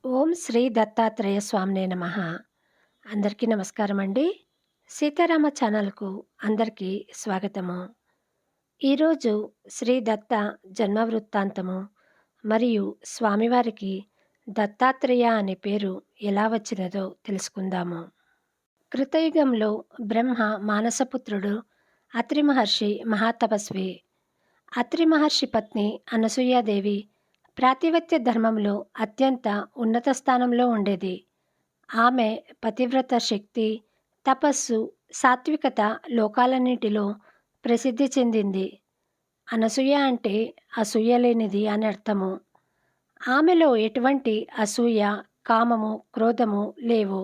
ఓం శ్రీ దత్తాత్రేయ స్వామినే నమః. అందరికీ నమస్కారం అండి. సీతారామ ఛానల్‌కు అందరికీ స్వాగతము. ఈరోజు శ్రీ దత్త జన్మ వృత్తాంతము మరియు స్వామివారికి దత్తాత్రేయ అనే పేరు ఎలా వచ్చినదో తెలుసుకుందాము. కృతయుగంలో బ్రహ్మ మానసపుత్రుడు అత్రి మహర్షి మహాతపస్వి. అత్రి మహర్షి పత్ని అనసూయాదేవి ప్రాతిపత్య ధర్మంలో అత్యంత ఉన్నత స్థానంలో ఉండేది. ఆమె పతివ్రత శక్తి, తపస్సు, సాత్వికత లోకాలన్నిటిలో ప్రసిద్ధి చెందింది. అనసూయ అంటే అసూయ లేనిది అని అర్థము. ఆమెలో ఎటువంటి అసూయ, కామము, క్రోధము లేవు.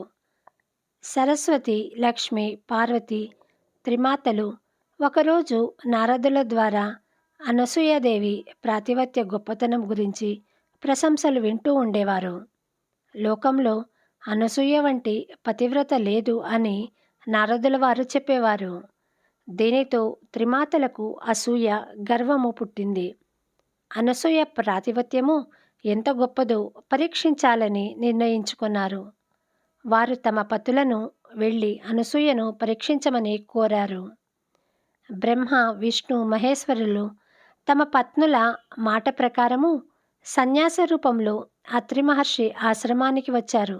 సరస్వతి, లక్ష్మి, పార్వతి త్రిమాతలు ఒకరోజు నారదుల ద్వారా అనసూయాదేవి ప్రాతిపత్య గొప్పతనం గురించి ప్రశంసలు వింటూ ఉండేవారు. లోకంలో అనసూయ వంటి పతివ్రత లేదు అని నారదుల వారు చెప్పేవారు. దీనితో త్రిమాతలకు అసూయ, గర్వము పుట్టింది. అనసూయ ప్రాతిపత్యము ఎంత గొప్పదో పరీక్షించాలని నిర్ణయించుకున్నారు. వారు తమ పతులను వెళ్ళి అనసూయను పరీక్షించమని కోరారు. బ్రహ్మ, విష్ణు, మహేశ్వరులు తమ పత్నుల మాట ప్రకారము సన్యాస రూపంలో అత్రి మహర్షి ఆశ్రమానికి వచ్చారు.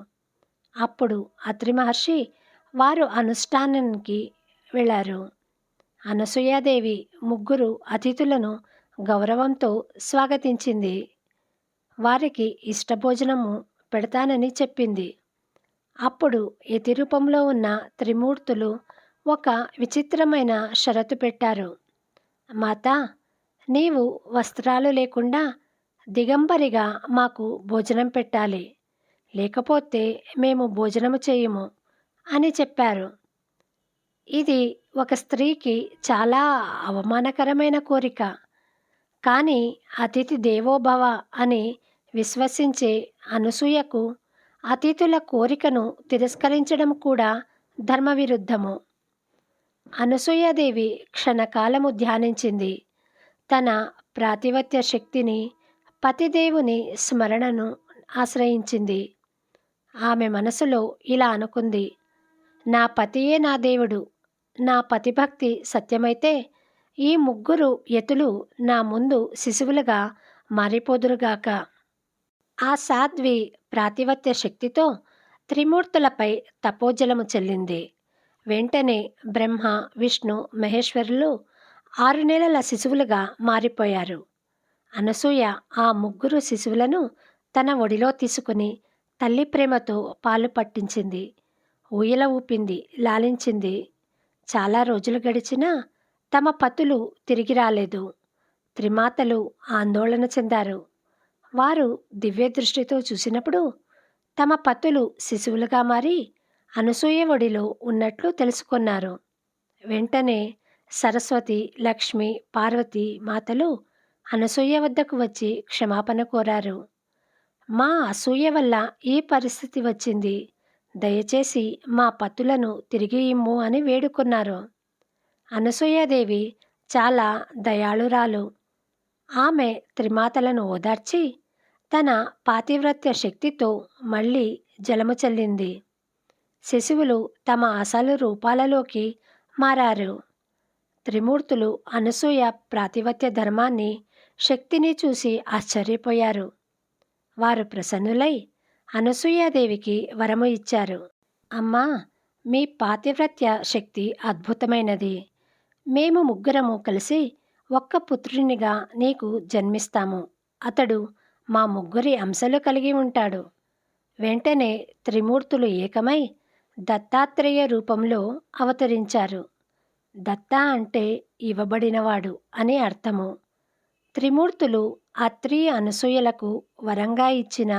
అప్పుడు అత్రి మహర్షి వారు అనుష్ఠానానికి వెళ్ళారు. అనసూయాదేవి ముగ్గురు అతిథులను గౌరవంతో స్వాగతించింది. వారికి ఇష్టభోజనము పెడతానని చెప్పింది. అప్పుడు యతి రూపంలో ఉన్న త్రిమూర్తులు ఒక విచిత్రమైన షరతు పెట్టారు. మాతా, నీవు వస్త్రాలు లేకుండా దిగంబరిగా మాకు భోజనం పెట్టాలి, లేకపోతే మేము భోజనము చేయము అని చెప్పారు. ఇది ఒక స్త్రీకి చాలా అవమానకరమైన కోరిక. కానీ అతిథి దేవోభవ అని విశ్వసించే అనసూయకు అతిథుల కోరికను తిరస్కరించడం కూడా ధర్మవిరుద్ధము. అనసూయాదేవి క్షణకాలము ధ్యానించింది. తన ప్రాతిపత్య శక్తిని, పతిదేవుని స్మరణను ఆశ్రయించింది. ఆమె మనసులో ఇలా అనుకుంది: నా పతియే నా దేవుడు. నా పతిభక్తి సత్యమైతే ఈ ముగ్గురు యతులు నా ముందు శిశువులుగా మారిపోదురుగాక. ఆ సాధ్వి ప్రాతిపత్య శక్తితో త్రిమూర్తులపై తపోజలము చెల్లింది. వెంటనే బ్రహ్మ, విష్ణు, మహేశ్వరులు 6 నెలల శిశువులుగా మారిపోయారు. అనసూయ ఆ ముగ్గురు శిశువులను తన ఒడిలో తీసుకుని తల్లి ప్రేమతో పాలు పట్టించింది, ఊయల ఊపింది, లాలించింది. చాలా రోజులు గడిచినా తమ పతులు తిరిగి రాలేదు. త్రిమాతలు ఆందోళన చెందారు. వారు దివ్య దృష్టితో చూసినప్పుడు తమ పతులు శిశువులుగా మారి అనసూయ ఒడిలో ఉన్నట్లు తెలుసుకున్నారు. వెంటనే సరస్వతి, లక్ష్మి, పార్వతి మాతలు అనసూయ వద్దకు వచ్చి క్షమాపణ కోరారు. మా అసూయ వల్ల ఈ పరిస్థితి వచ్చింది, దయచేసి మా పతులను తిరిగి ఇమ్ము అని వేడుకున్నారు. అనసూయాదేవి చాలా దయాళురాలు. ఆమె త్రిమాతలను ఓదార్చి తన పాతివ్రత్య శక్తితో మళ్ళీ జలము చల్లింది. శిశువులు తమ అసలు రూపాలలోకి మారారు. త్రిమూర్తులు అనసూయ ప్రాతిపత్య ధర్మాన్ని, శక్తిని చూసి ఆశ్చర్యపోయారు. వారు ప్రసన్నులై అనసూయాదేవికి వరము ఇచ్చారు. అమ్మా, మీ పాతివ్రత్య శక్తి అద్భుతమైనది. మేము ముగ్గురము కలిసి ఒక్క పుత్రునిగా నీకు జన్మిస్తాము. అతడు మా ముగ్గురి అంశలు కలిగి ఉంటాడు. వెంటనే త్రిమూర్తులు ఏకమై దత్తాత్రేయ రూపంలో అవతరించారు. దత్త అంటే ఇవ్వబడినవాడు అని అర్థము. త్రిమూర్తులు అత్రి, అనసూయలకు వరంగా ఇచ్చిన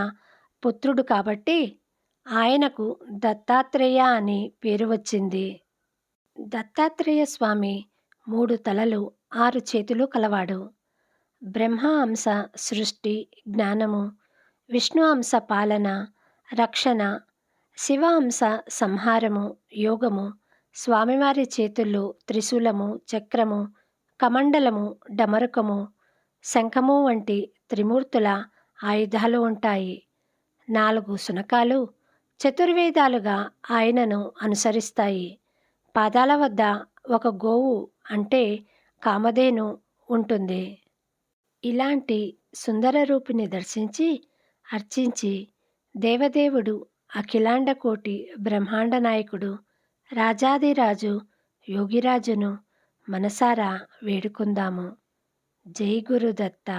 పుత్రుడు కాబట్టి ఆయనకు దత్తాత్రేయ అని పేరు వచ్చింది. దత్తాత్రేయ స్వామి 3 తలలు 6 చేతులు కలవాడు. బ్రహ్మ అంశ సృష్టి, జ్ఞానము, విష్ణు అంశ పాలన, రక్షణ, శివ అంశ సంహారము, యోగము. స్వామివారి చేతుల్లో త్రిశూలము, చక్రము, కమండలము, డమరుకము, శంఖము వంటి త్రిమూర్తుల ఆయుధాలు ఉంటాయి. 4 శునకాలు చతుర్వేదాలుగా ఆయనను అనుసరిస్తాయి. పాదాల వద్ద ఒక గోవు అంటే కామధేను ఉంటుంది. ఇలాంటి సుందర రూపిని దర్శించి అర్చించి దేవదేవుడు, అఖిలాండ కోటి బ్రహ్మాండ నాయకుడు, రాజాదిరాజు యోగిరాజును మనసారా వేడుకుందాము. జై గురుదత్త.